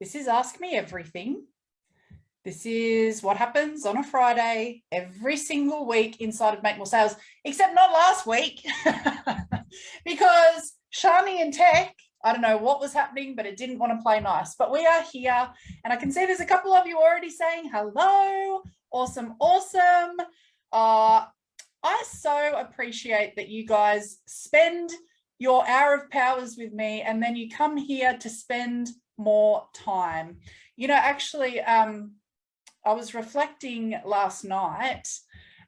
This is Ask Me Everything. This is what happens on a Friday every single week inside of Make More Sales, except not last week because Shani and Tech, I don't know what was happening, but it didn't want to play nice. But we are here, and I can see there's a couple of you already saying hello. Awesome, awesome. I so appreciate that you guys spend your hour of powers with me, and then you come here to spend more time. You know, actually, I was reflecting last night,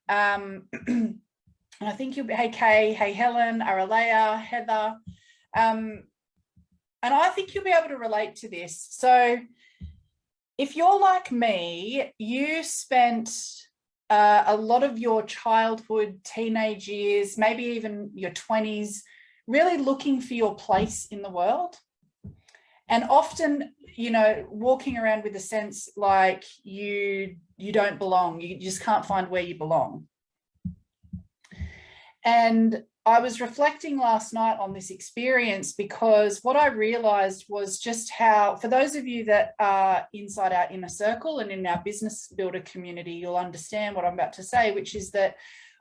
and I think you'll be, hey Kay, hey Helen, Aralea, Heather, and I think you'll be able to relate to this. So if you're like me, you spent a lot of your childhood, teenage years, maybe even your 20s, really looking for your place in the world. And often, you know, walking around with a sense like you don't belong, you just can't find where you belong. And I was reflecting last night on this experience because what I realized was just how, for those of you that are inside our inner circle and in our business builder community, you'll understand what I'm about to say, which is that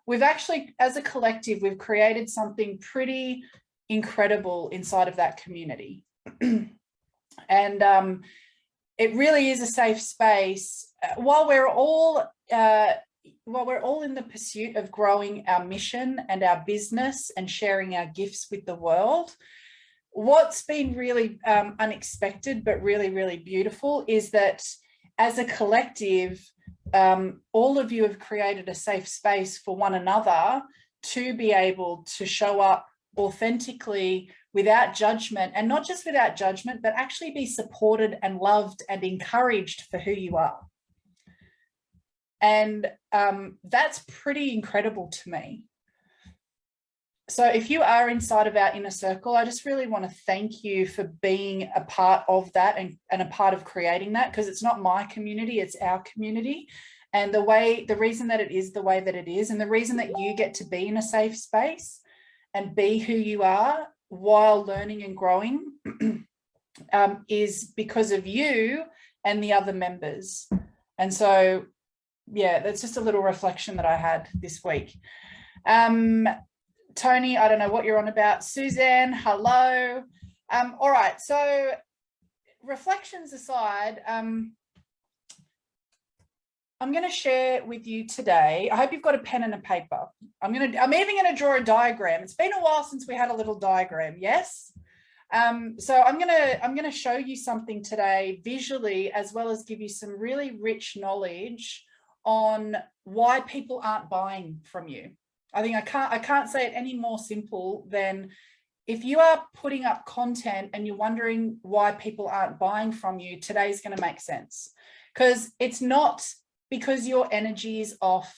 we've actually, as a collective, we've created something pretty incredible inside of that community. And it really is a safe space. While we're all in the pursuit of growing our mission and our business and sharing our gifts with the world, what's been really unexpected but really, really beautiful is that as a collective, all of you have created a safe space for one another to be able to show up authentically without judgment, and not just without judgment, but actually be supported and loved and encouraged for who you are. And that's pretty incredible to me. So if you are inside of our inner circle, I just really want to thank you for being a part of that and a part of creating that, because it's not my community, it's our community. And the reason that it is the way that it is, and the reason that you get to be in a safe space and be who you are while learning and growing is because of you and the other members. And so, yeah, that's just a little reflection that I had this week. Tony, I don't know what you're on about. Suzanne, hello. All right, so reflections aside, I'm going to share with you today. I hope you've got a pen and a paper. I'm even going to draw a diagram. It's been a while since we had a little diagram. Yes. So I'm going to show you something today visually, as well as give you some really rich knowledge on why people aren't buying from you. I think I can't say it any more simple than, if you are putting up content and you're wondering why people aren't buying from you, today's going to make sense, because it's not because your energy is off.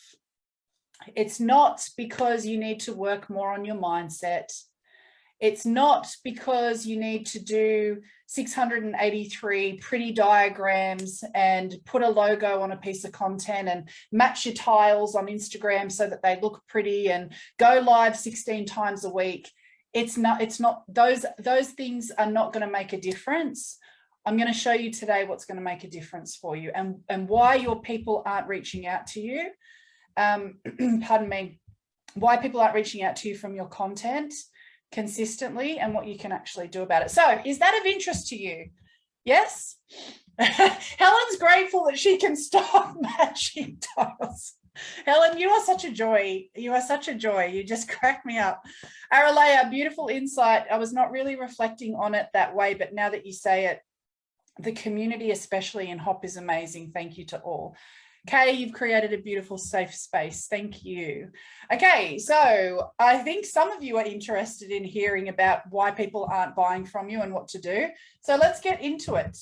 It's not because you need to work more on your mindset. It's not because you need to do 683 pretty diagrams and put a logo on a piece of content and match your tiles on Instagram so that they look pretty and go live 16 times a week. It's not those things are not going to make a difference. I'm going to show you today what's going to make a difference for you, and why your people aren't reaching out to you. Pardon me, why people aren't reaching out to you from your content consistently, and what you can actually do about it. So is that of interest to you? Yes? Helen's grateful that she can stop matching tiles. Helen, you are such a joy. You are such a joy. You just crack me up. Aralea, beautiful insight. I was not really reflecting on it that way, but now that you say it, the community, especially in HOP, is amazing. Thank you to all. Kay, you've created a beautiful safe space. Thank you. Okay, so I think some of you are interested in hearing about why people aren't buying from you and what to do. So let's get into it.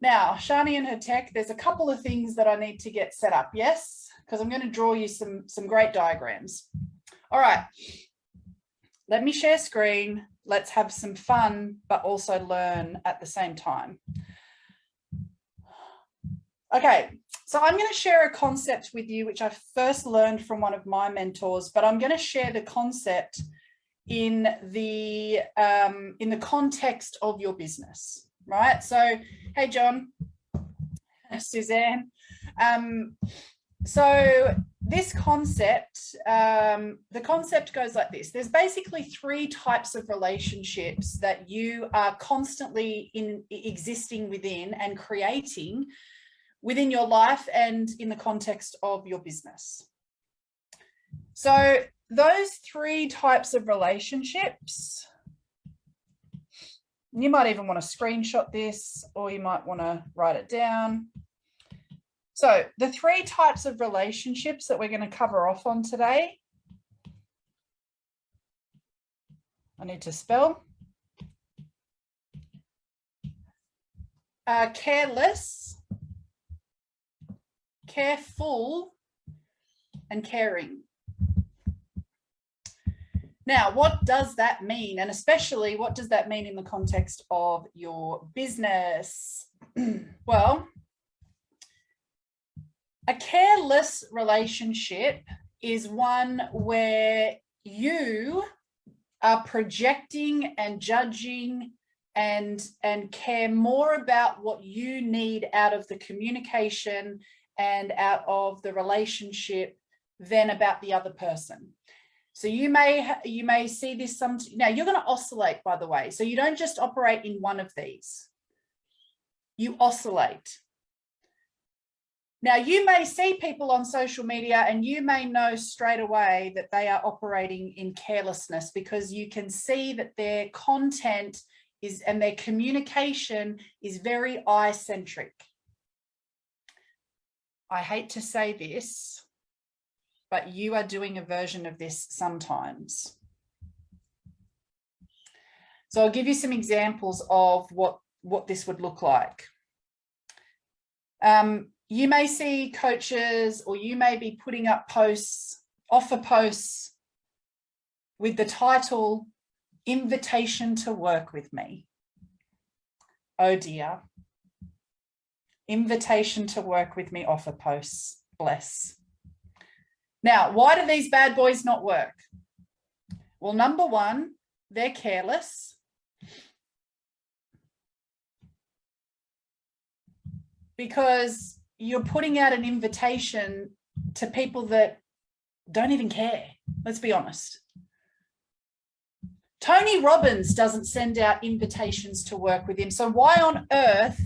Now, Shani and her tech, there's a couple of things that I need to get set up, yes? Because I'm going to draw you some great diagrams. All right, let me share screen. Let's have some fun, but also learn at the same time. Okay, so I'm going to share a concept with you, which I first learned from one of my mentors, but I'm going to share the concept in the context of your business. right? So, hey, John, Suzanne. So this concept, the concept goes like this. There's basically 3 types of relationships that you are constantly existing within and creating within your life and in the context of your business. So those 3 types of relationships, you might even want to screenshot this, or you might want to write it down. So the 3 types of relationships that we're going to cover off on today, I need to spell, careless, careful, and caring. Now, what does that mean? And especially, what does that mean in the context of your business? Well, a careless relationship is one where you are projecting and judging and care more about what you need out of the communication and out of the relationship than about the other person. So you may see this now you're going to oscillate, by the way. So you don't just operate in one of these. You oscillate. Now, you may see people on social media and you may know straight away that they are operating in carelessness, because you can see that their content is and their communication is very I-centric. I hate to say this, but you are doing a version of this sometimes. So I'll give you some examples of what this would look like. You may see coaches, or you may be putting up posts, offer posts with the title, "Invitation to Work with Me." Oh dear. Invitation to work with me offer posts. Bless. Now, why do these bad boys not work? Well, number one, they're careless. Because you're putting out an invitation to people that don't even care. Let's be honest. Tony Robbins doesn't send out invitations to work with him. So why on earth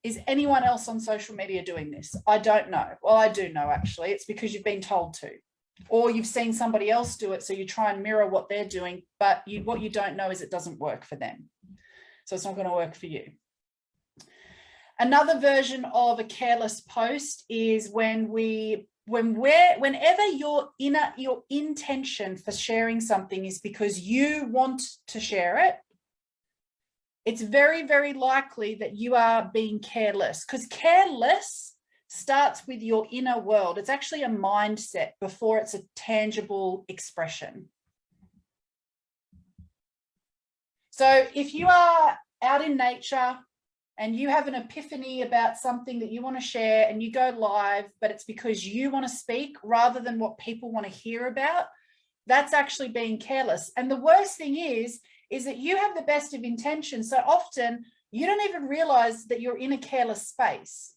is anyone else on social media doing this? I don't know. Well, I do know, actually. It's because you've been told to, or you've seen somebody else do it, so you try and mirror what they're doing, but what you don't know is it doesn't work for them. So it's not going to work for you. Another version of a careless post is whenever your intention for sharing something is because you want to share it, it's very, very likely that you are being careless, because careless starts with your inner world. It's actually a mindset before it's a tangible expression. So if you are out in nature and you have an epiphany about something that you want to share and you go live, but it's because you want to speak rather than what people want to hear about, that's actually being careless. And the worst thing is that you have the best of intentions. So often you don't even realize that you're in a careless space.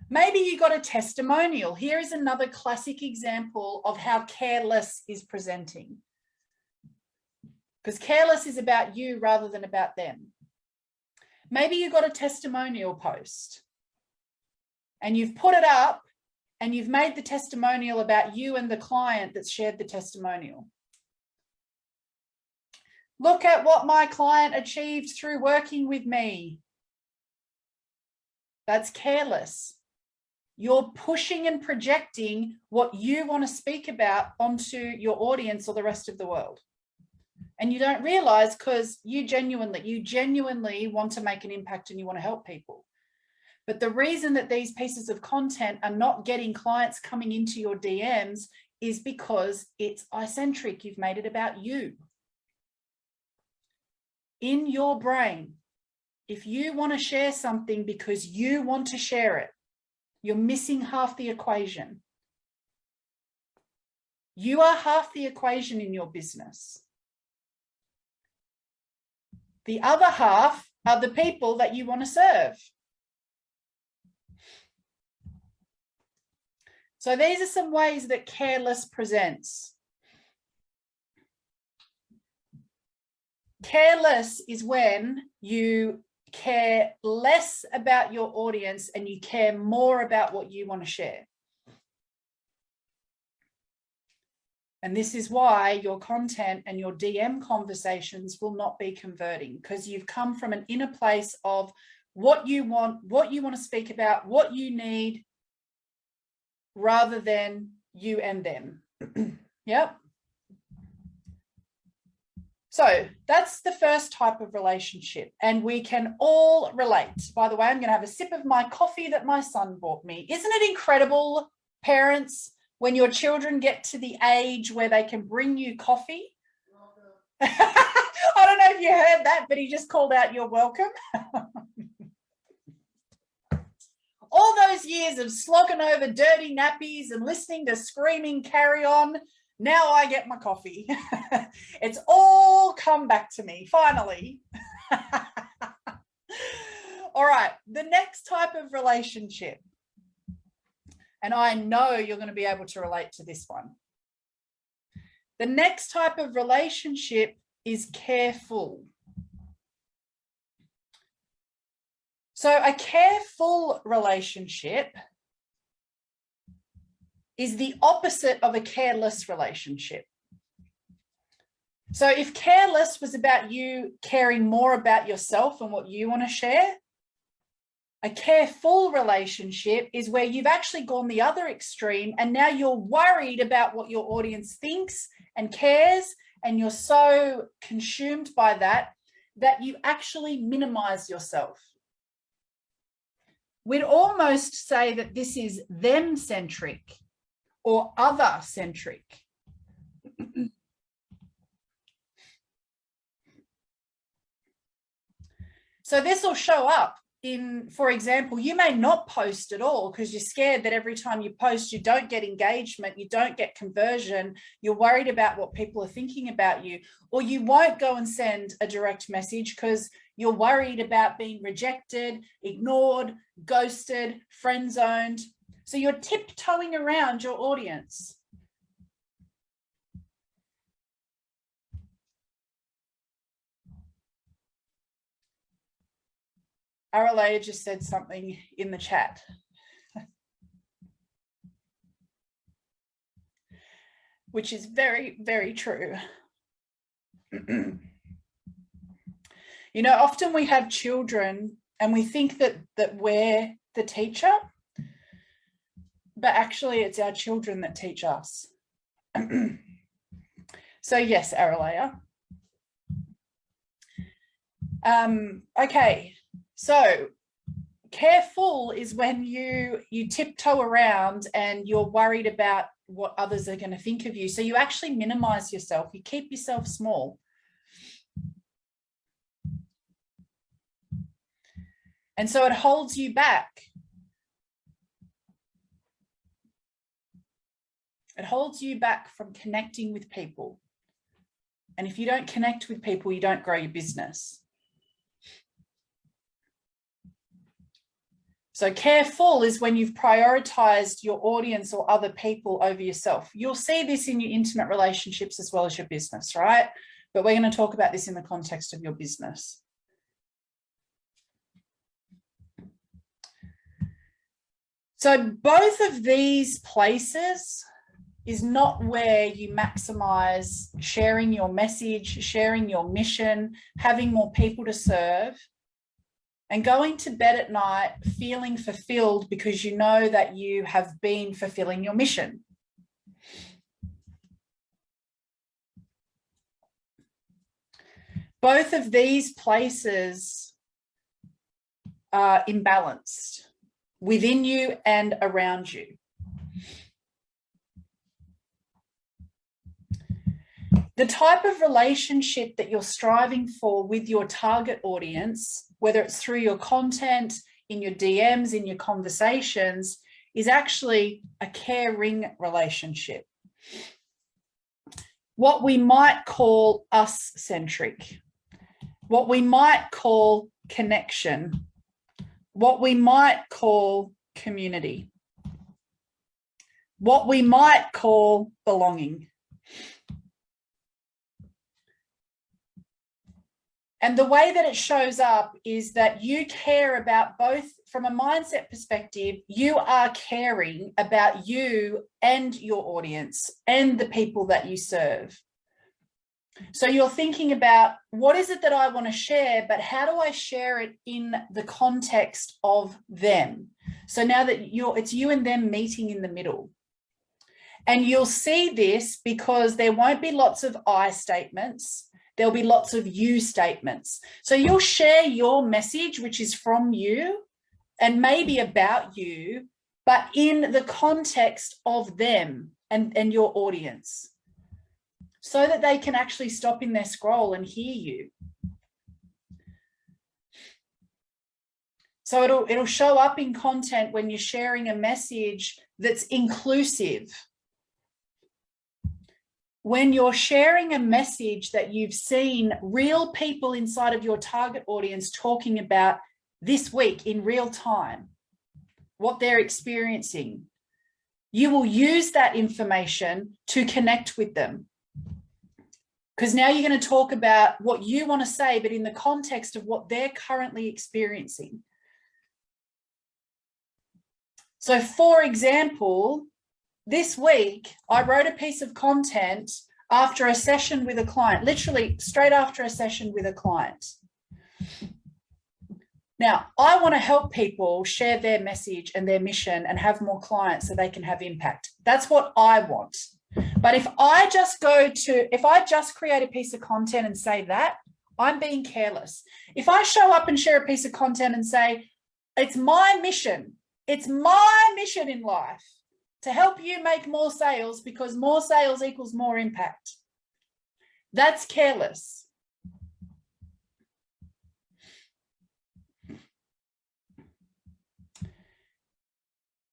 Maybe you got a testimonial. Here is another classic example of how careless is presenting. Because careless is about you rather than about them. Maybe you got a testimonial post and you've put it up and you've made the testimonial about you and the client that's shared the testimonial. Look at what my client achieved through working with me. That's careless. You're pushing and projecting what you want to speak about onto your audience or the rest of the world. And you don't realize, because you genuinely want to make an impact and you want to help people. But the reason that these pieces of content are not getting clients coming into your DMs is because it's eccentric. You've made it about you. In your brain, if you want to share something because you want to share it, you're missing half the equation. You are half the equation in your business. The other half are the people that you want to serve. So these are some ways that careless presents. Careless is when you care less about your audience and you care more about what you want to share. And this is why your content and your DM conversations will not be converting, because you've come from an inner place of what you want to speak about, what you need, rather than you and them. Yep. So that's the first type of relationship, and we can all relate. By the way, I'm going to have a sip of my coffee that my son bought me. Isn't it incredible, parents, when your children get to the age where they can bring you coffee? I don't know if you heard that, but he just called out, "You're welcome." All those years of slogging over dirty nappies and listening to screaming Carry On, now I get my coffee. It's all come back to me, finally. All right, the next type of relationship, and I know you're going to be able to relate to this one. The next type of relationship is careful. So a careful relationship is the opposite of a careless relationship. So if careless was about you caring more about yourself and what you want to share, a careful relationship is where you've actually gone the other extreme, and now you're worried about what your audience thinks and cares, and you're so consumed by that that you actually minimize yourself. We'd almost say that this is them-centric or other-centric. So this will show up in, for example, you may not post at all because you're scared that every time you post, you don't get engagement, you don't get conversion, you're worried about what people are thinking about you, or you won't go and send a direct message because you're worried about being rejected, ignored, ghosted, friend-zoned. So you're tiptoeing around your audience. Aralea just said something in the chat. Which is very, very true. You know, often we have children and we think that we're the teacher, but actually it's our children that teach us. So yes, Aralea. Okay. So careful is when you tiptoe around and you're worried about what others are going to think of you. So you actually minimize yourself. You keep yourself small. And so it holds you back. It holds you back from connecting with people. And if you don't connect with people, you don't grow your business. So careful is when you've prioritized your audience or other people over yourself. You'll see this in your intimate relationships as well as your business, right? But we're going to talk about this in the context of your business. So both of these places is not where you maximize sharing your message, sharing your mission, having more people to serve, and going to bed at night feeling fulfilled because you know that you have been fulfilling your mission. Both of these places are imbalanced within you and around you. The type of relationship that you're striving for with your target audience, whether it's through your content, in your DMs, in your conversations, is actually a caring relationship. What we might call us-centric. what we might call connection, what we might call community, what we might call belonging. And the way that it shows up is that you care about both. From a mindset perspective, you are caring about you and your audience and the people that you serve. So you're thinking about, what is it that I want to share, but how do I share it in the context of them? So now that it's you and them meeting in the middle. And you'll see this because there won't be lots of I statements. There'll be lots of you statements. So you'll share your message, which is from you and maybe about you, but in the context of them and your audience, so that they can actually stop in their scroll and hear you. So it'll show up in content when you're sharing a message that's inclusive. When you're sharing a message that you've seen real people inside of your target audience talking about this week in real time, what they're experiencing, you will use that information to connect with them. Because now you're going to talk about what you want to say, but in the context of what they're currently experiencing. So for example, this week, I wrote a piece of content after a session with a client, literally straight after a session with a client. Now, I want to help people share their message and their mission and have more clients so they can have impact. That's what I want. But if I just create a piece of content and say that, I'm being careless. If I show up and share a piece of content and say, it's my mission in life to help you make more sales because more sales equals more impact, that's careless.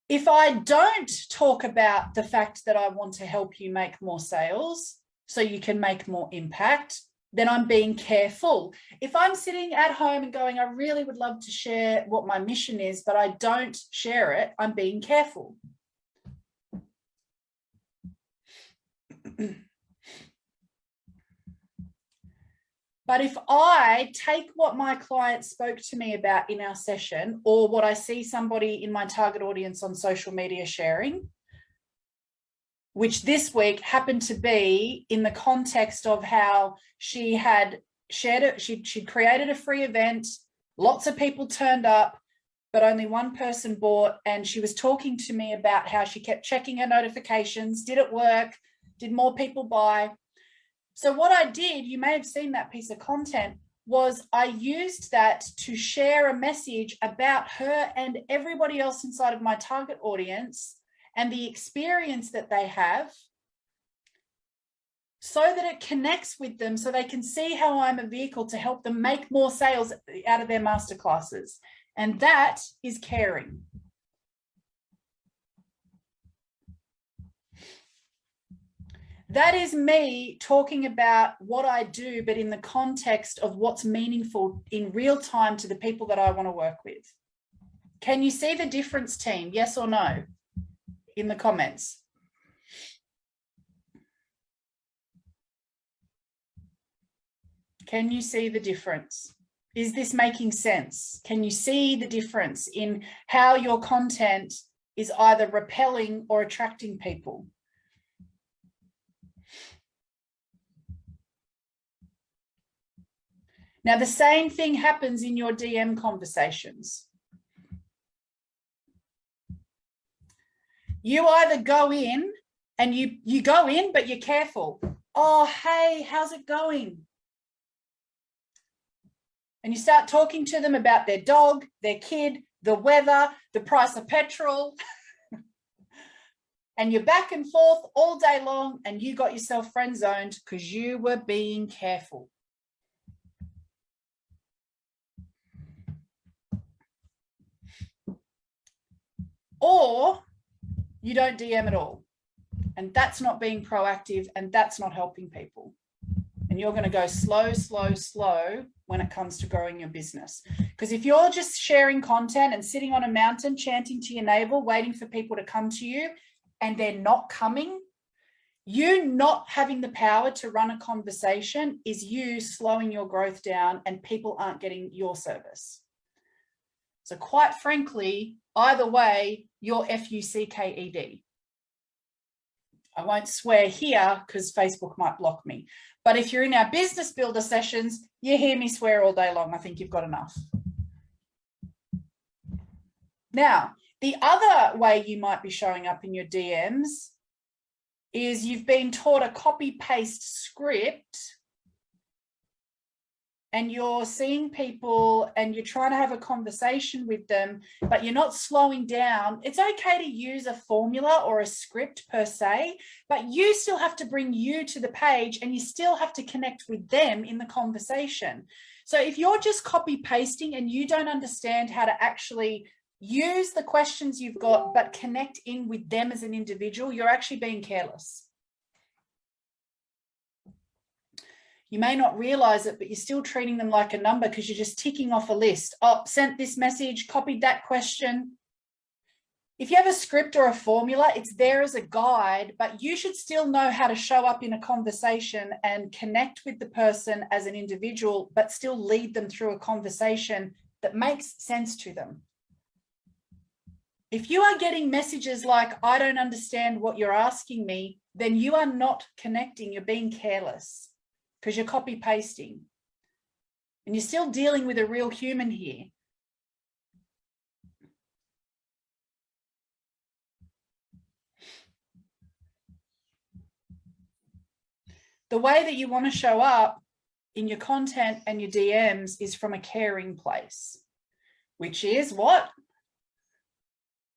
If I don't talk about the fact that I want to help you make more sales so you can make more impact, then I'm being careful. If I'm sitting at home and going, I really would love to share what my mission is, but I don't share it, I'm being careful. But if I take what my client spoke to me about in our session, or what I see somebody in my target audience on social media sharing, which this week happened to be in the context of how she had shared it, she'd created a free event, lots of people turned up, but only one person bought, and she was talking to me about how she kept checking her notifications. Did it work? Did more people buy? So what I did, you may have seen that piece of content, was I used that to share a message about her and everybody else inside of my target audience and the experience that they have, so that it connects with them, so they can see how I'm a vehicle to help them make more sales out of their masterclasses. And that is caring. That is me talking about what I do, but in the context of what's meaningful in real time to the people that I want to work with. Can you see the difference, team? Yes or no? In the comments. Can you see the difference? Is this making sense? Can you see the difference in how your content is either repelling or attracting people? Now, the same thing happens in your DM conversations. You either go in and you go in, but you're careful. Oh, hey, how's it going? And you start talking to them about their dog, their kid, the weather, the price of petrol. And you're back and forth all day long, and you got yourself friend zoned because you were being careful. Or you don't DM at all. And that's not being proactive, and that's not helping people. And you're going to go slow, slow, slow when it comes to growing your business. Because if you're just sharing content and sitting on a mountain, chanting to your navel, waiting for people to come to you, and they're not coming, you not having the power to run a conversation is you slowing your growth down, and people aren't getting your service. So quite frankly, either way, you're FUCKED. I won't swear here because Facebook might block me. But if you're in our business builder sessions, you hear me swear all day long. I think you've got enough. Now, the other way you might be showing up in your DMs is you've been taught a copy-paste script and you're seeing people and you're trying to have a conversation with them, but you're not slowing down. It's okay to use a formula or a script per se, but you still have to bring you to the page and you still have to connect with them in the conversation. So if you're just copy pasting and you don't understand how to actually use the questions you've got, but connect in with them as an individual, you're actually being careless. You may not realize it, but you're still treating them like a number because you're just ticking off a list. Oh, sent this message, copied that question. If you have a script or a formula, it's there as a guide, but you should still know how to show up in a conversation and connect with the person as an individual, but still lead them through a conversation that makes sense to them. If you are getting messages like, I don't understand what you're asking me, then you are not connecting, you're being careless. Because you're copy pasting and you're still dealing with a real human here. The way that you want to show up in your content and your DMs is from a caring place, which is what?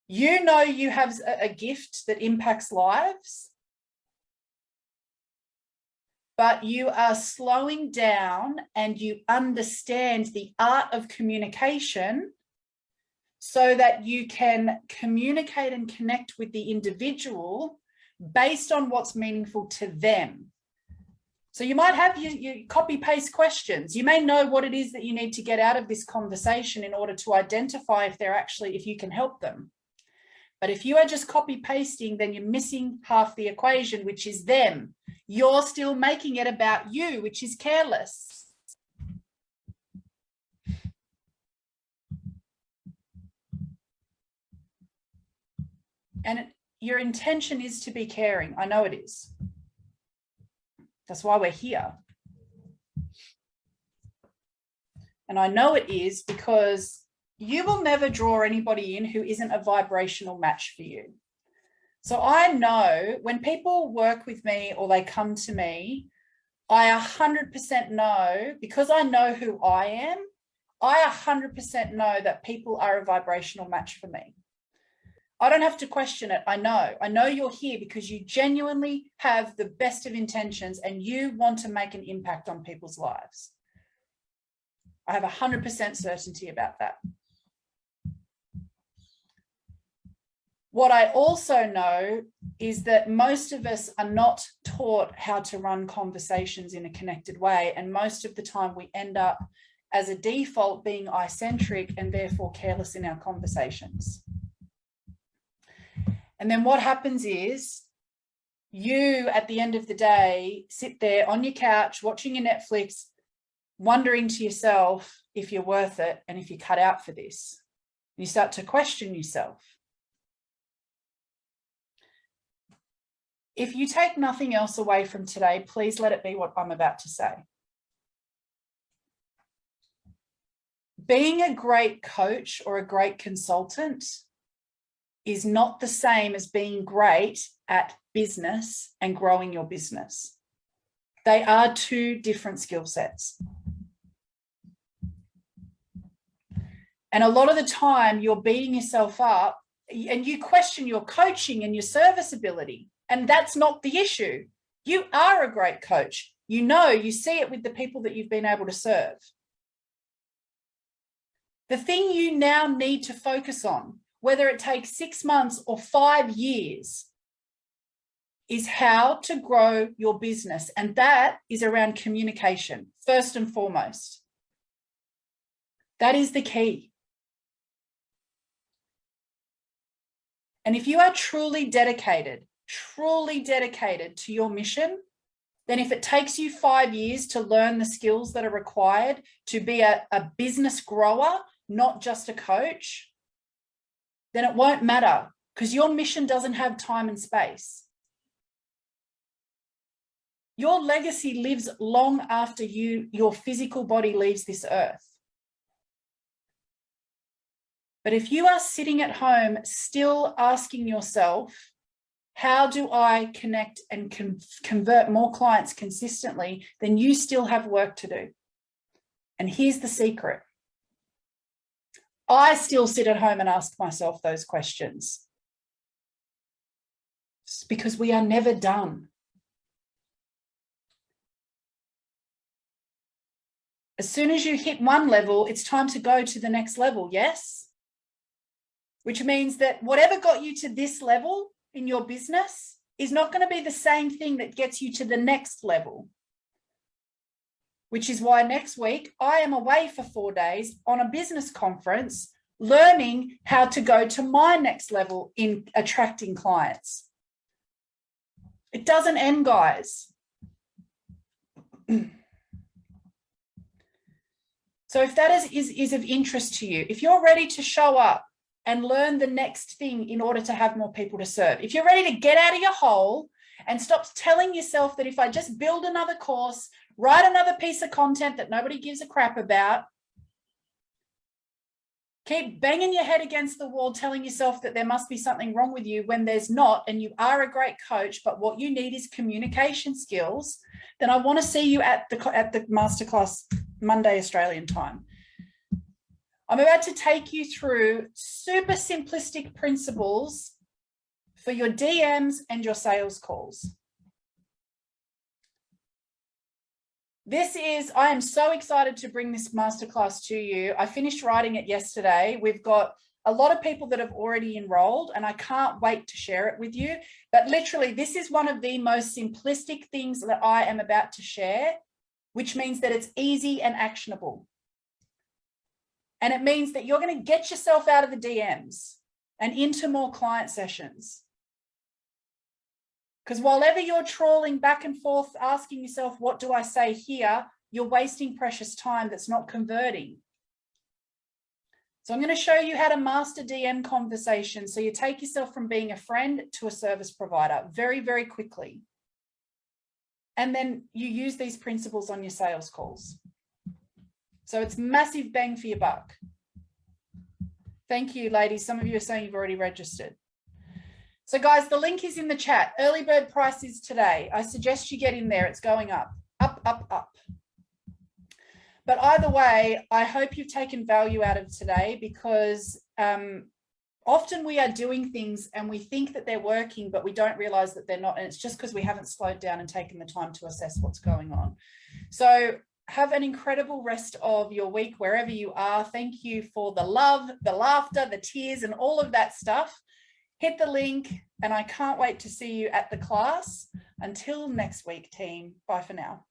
You know you have a gift that impacts lives, but you are slowing down and you understand the art of communication so that you can communicate and connect with the individual based on what's meaningful to them. So you might have your copy paste questions. You may know what it is that you need to get out of this conversation in order to identify if you can help them. But if you are just copy pasting, then you're missing half the equation, which is them. You're still making it about you, which is careless. And your intention is to be caring. I know it is. That's why we're here. And I know it is because you will never draw anybody in who isn't a vibrational match for you. So I know when people work with me or they come to me, I 100% know, because I know who I am, I 100% know that people are a vibrational match for me. I don't have to question it. I know you're here because you genuinely have the best of intentions and you want to make an impact on people's lives. I have 100% certainty about that. What I also know is that most of us are not taught how to run conversations in a connected way. And most of the time we end up as a default being I-centric and therefore careless in our conversations. And then what happens is you, at the end of the day, sit there on your couch, watching your Netflix, wondering to yourself if you're worth it and if you're cut out for this. And you start to question yourself. If you take nothing else away from today, please let it be what I'm about to say. Being a great coach or a great consultant is not the same as being great at business and growing your business. They are two different skill sets. And a lot of the time you're beating yourself up and you question your coaching and your service ability. And that's not the issue. You are a great coach. You know, you see it with the people that you've been able to serve. The thing you now need to focus on, whether it takes 6 months or 5 years, is how to grow your business. And that is around communication, first and foremost. That is the key. And if you are truly dedicated to your mission, then if it takes you 5 years to learn the skills that are required to be a business grower, not just a coach, then it won't matter, because your mission doesn't have time and space. Your legacy lives long after your physical body leaves this earth. But if you are sitting at home still asking yourself, how do I connect and convert more clients consistently, then you still have work to do. And here's the secret. I still sit at home and ask myself those questions. It's because we are never done. As soon as you hit one level, it's time to go to the next level, yes? Which means that whatever got you to this level in your business is not going to be the same thing that gets you to the next level. Which is why next week I am away for 4 days on a business conference, learning how to go to my next level in attracting clients. It doesn't end, guys. So if that is of interest to you, if you're ready to show up and learn the next thing in order to have more people to serve, if you're ready to get out of your hole and stop telling yourself that if I just build another course, write another piece of content that nobody gives a crap about, keep banging your head against the wall, telling yourself that there must be something wrong with you when there's not, and you are a great coach, but what you need is communication skills, then I want to see you at the masterclass Monday, Australian time. I'm about to take you through super simplistic principles for your DMs and your sales calls. I am so excited to bring this masterclass to you. I finished writing it yesterday. We've got a lot of people that have already enrolled, and I can't wait to share it with you. But literally, this is one of the most simplistic things that I am about to share, which means that it's easy and actionable. And it means that you're going to get yourself out of the DMs and into more client sessions. Because while ever you're trawling back and forth, asking yourself, what do I say here? You're wasting precious time that's not converting. So I'm going to show you how to master DM conversations so you take yourself from being a friend to a service provider very, very quickly. And then you use these principles on your sales calls. So it's massive bang for your buck. Thank you, ladies. Some of you are saying you've already registered. So guys, the link is in the chat. Early bird price is today. I suggest you get in there. It's going up, up, up, up. But either way, I hope you've taken value out of today, because often we are doing things and we think that they're working, but we don't realize that they're not. And it's just because we haven't slowed down and taken the time to assess what's going on. So have an incredible rest of your week, wherever you are. Thank you for the love, the laughter, the tears, and all of that stuff. Hit the link, and I can't wait to see you at the class. Until next week, team. Bye for now.